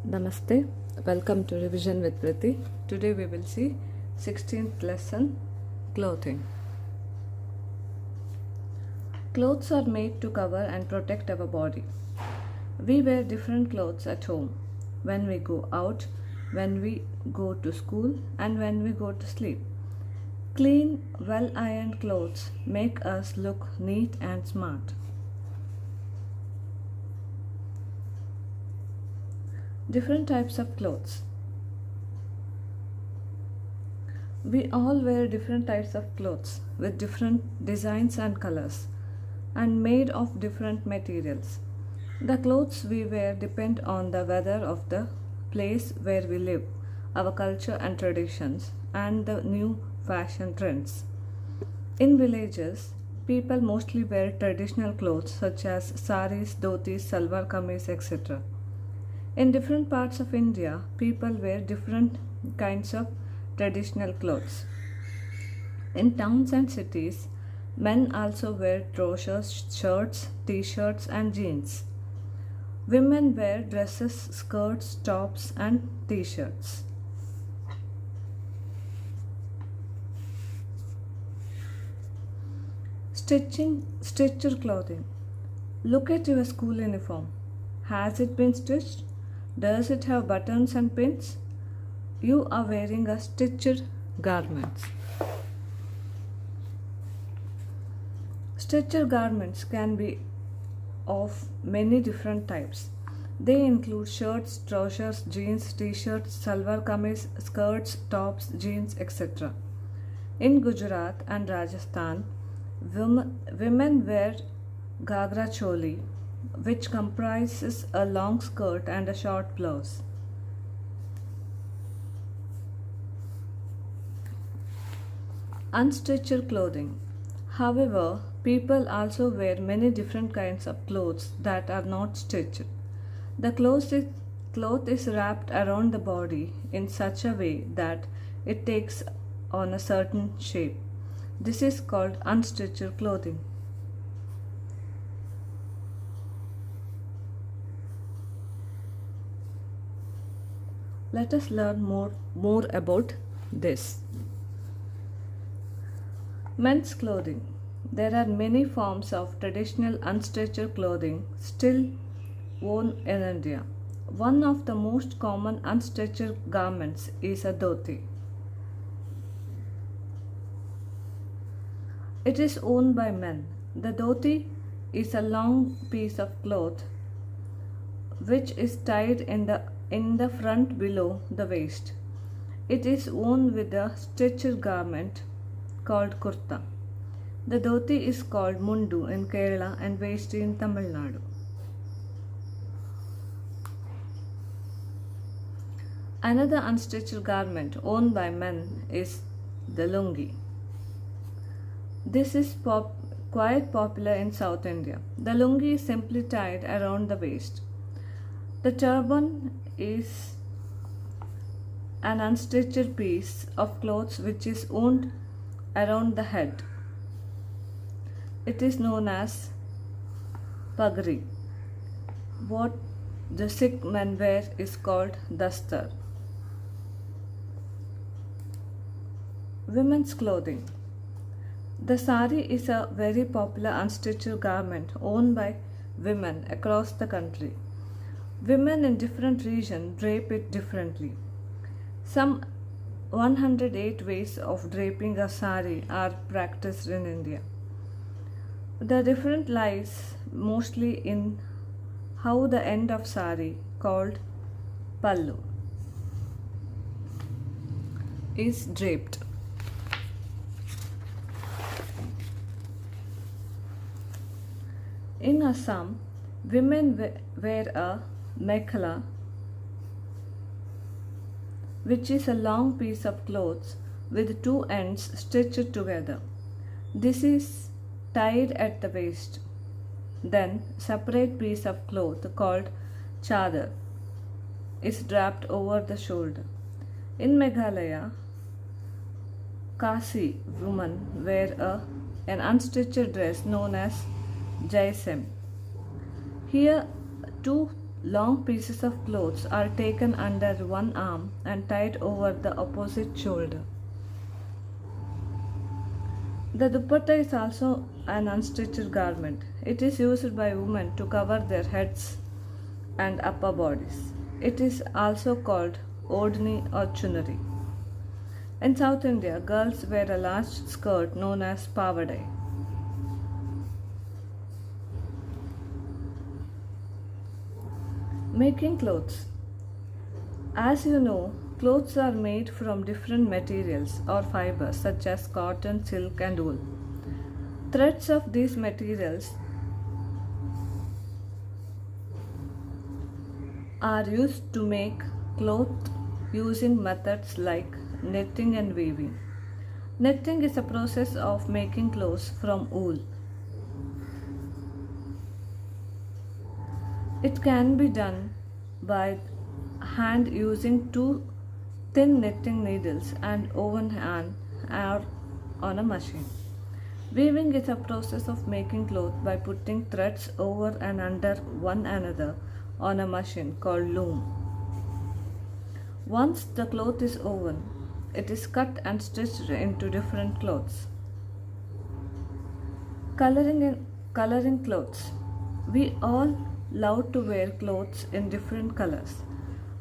Namaste, welcome to Revision with Vrithi. Today we will see 16th lesson, clothing. Clothes are made to cover and protect our body. We wear different clothes at home, when we go out, when we go to school, and when we go to sleep. Clean, well-ironed clothes make us look neat and smart. Different types of clothes. We all wear different types of clothes with different designs and colors and made of different materials. The clothes we wear depend on the weather of the place where we live, our culture and traditions, and the new fashion trends. In villages, people mostly wear traditional clothes such as saris, dhotis, salwar kameez, etc. In different parts of India, people wear different kinds of traditional clothes. In towns and cities, men also wear trousers, shirts, t-shirts and jeans. Women wear dresses, skirts, tops and t-shirts. Stitched clothing. Look at your school uniform. Has it been stitched? Does it have buttons and pins? You are wearing a stitched garment. Stitched garments can be of many different types. They include shirts, trousers, jeans, t-shirts, salwar kameez, skirts, tops, jeans, etc. In Gujarat and Rajasthan, women wear ghagra choli, which comprises a long skirt and a short blouse. Unstitched clothing. However, people also wear many different kinds of clothes that are not stitched. The cloth is wrapped around the body in such a way that it takes on a certain shape. This is called unstitched clothing. Let us learn more about this. Men's clothing. There are many forms of traditional unstitched clothing still worn in India. One of the most common unstitched garments is a dhoti. It is worn by men. The dhoti is a long piece of cloth which is tied in the front below the waist. It is worn with a stitched garment called kurta. The dhoti is called mundu in Kerala and vesti in Tamil Nadu. Another unstitched garment worn by men is the lungi. This is quite popular in South India. The lungi is simply tied around the waist. The turban is an unstitched piece of cloth which is worn around the head. It is known as pagri. What the Sikh men wear is called dastar. Women's clothing. The sari is a very popular unstitched garment worn by women across the country. Women in different regions drape it differently. Some 108 ways of draping a sari are practiced in India. The difference lies mostly in how the end of sari, called pallu, is draped. In Assam, women wear a mekhala, which is a long piece of cloth with two ends stitched together. This is tied at the waist. Then, separate piece of cloth called chadar is draped over the shoulder. In Meghalaya, Kasi women wear an unstitched dress known as jaisem. Here, two long pieces of clothes are taken under one arm and tied over the opposite shoulder. The dupatta is also an unstitched garment. It is used by women to cover their heads and upper bodies. It is also called odhni or chunari. In South India, girls wear a large skirt known as pavadai. Making clothes. As you know, clothes are made from different materials or fibers such as cotton, silk, and wool. Threads of these materials are used to make cloth using methods like knitting and weaving. Knitting is a process of making clothes from wool. It can be done by hand using two thin knitting needles and woven hand or on a machine. Weaving is a process of making cloth by putting threads over and under one another on a machine called loom. Once the cloth is woven, it is cut and stitched into different clothes. Coloring clothes. We all love to wear clothes in different colors.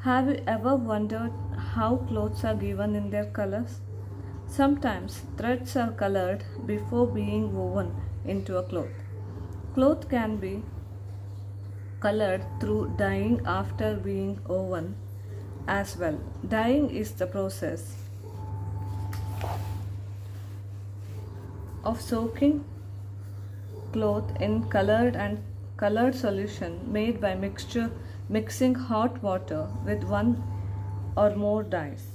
Have you ever wondered how clothes are given in their colors? Sometimes threads are colored before being woven into a cloth. Cloth can be colored through dyeing after being woven as well. Dyeing is the process of soaking cloth in colored solution made by mixing hot water with one or more dyes.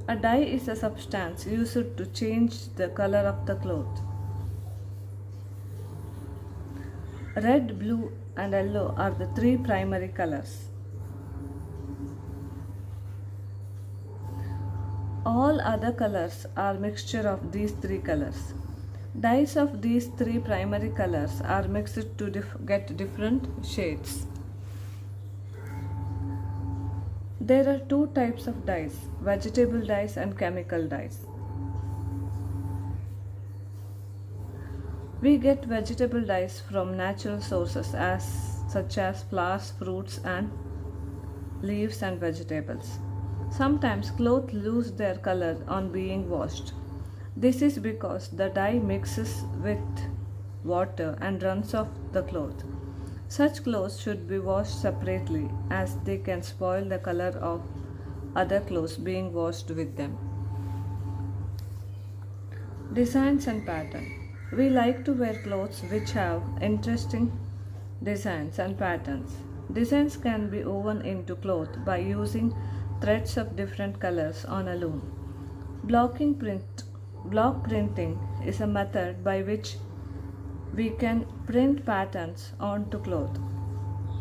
A dye is a substance used to change the color of the cloth. Red, blue, and yellow are the three primary colors. All other colors are mixture of these three colors. Dyes of these three primary colors are mixed to get different shades. There are two types of dyes, vegetable dyes and chemical dyes. We get vegetable dyes from natural sources such as flowers, fruits, and leaves and vegetables. Sometimes clothes lose their color on being washed. This is because the dye mixes with water and runs off the cloth. Such clothes should be washed separately as they can spoil the color of other clothes being washed with them. Designs and pattern. We like to wear clothes which have interesting designs and patterns. Designs can be woven into cloth by using threads of different colors on a loom. Block printing is a method by which we can print patterns onto cloth.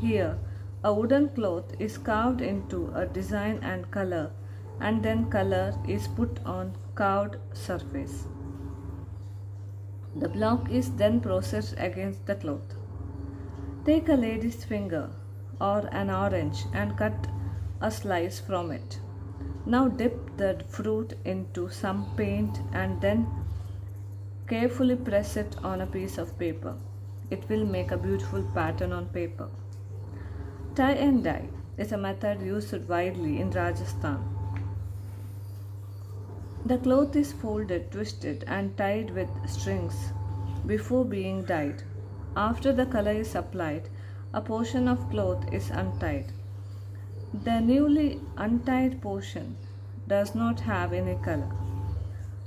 Here, a wooden cloth is carved into a design and then color is put on carved surface. The block is then processed against the cloth. Take a lady's finger or an orange and cut a slice from it. Now dip the fruit into some paint and then carefully press it on a piece of paper. It will make a beautiful pattern on paper. Tie and dye is a method used widely in Rajasthan. The cloth is folded, twisted, and tied with strings before being dyed. After the color is applied, a portion of cloth is untied. The newly untied portion does not have any color.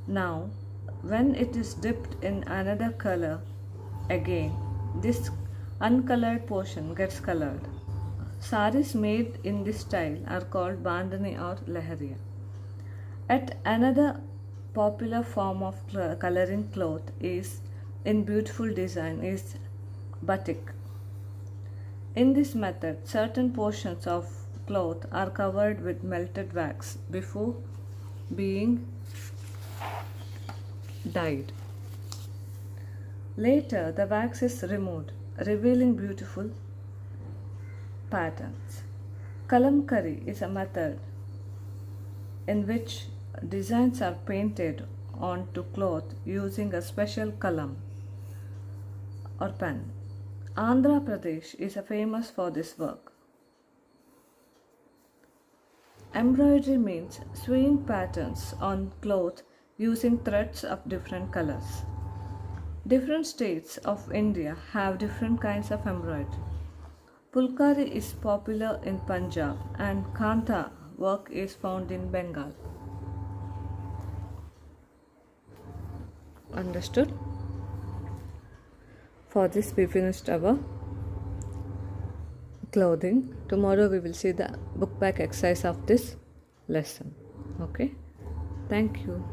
Now, when it is dipped in another color again, this uncolored portion gets colored. Saris made in this style are called bandhani or lahariya. Yet another popular form of coloring cloth is in beautiful design is batik. In this method, certain portions of cloth are covered with melted wax before being dyed. Later, the wax is removed, revealing beautiful patterns. Kalamkari is a method in which designs are painted onto cloth using a special kalam or pen. Andhra Pradesh is famous for this work. Embroidery means sewing patterns on cloth using threads of different colors. Different states of India have different kinds of embroidery. Pulkari is popular in Punjab and Kantha work is found in Bengal. Understood? For this we finished our clothing. Tomorrow we will see the book back exercise of this lesson. Okay? Thank you.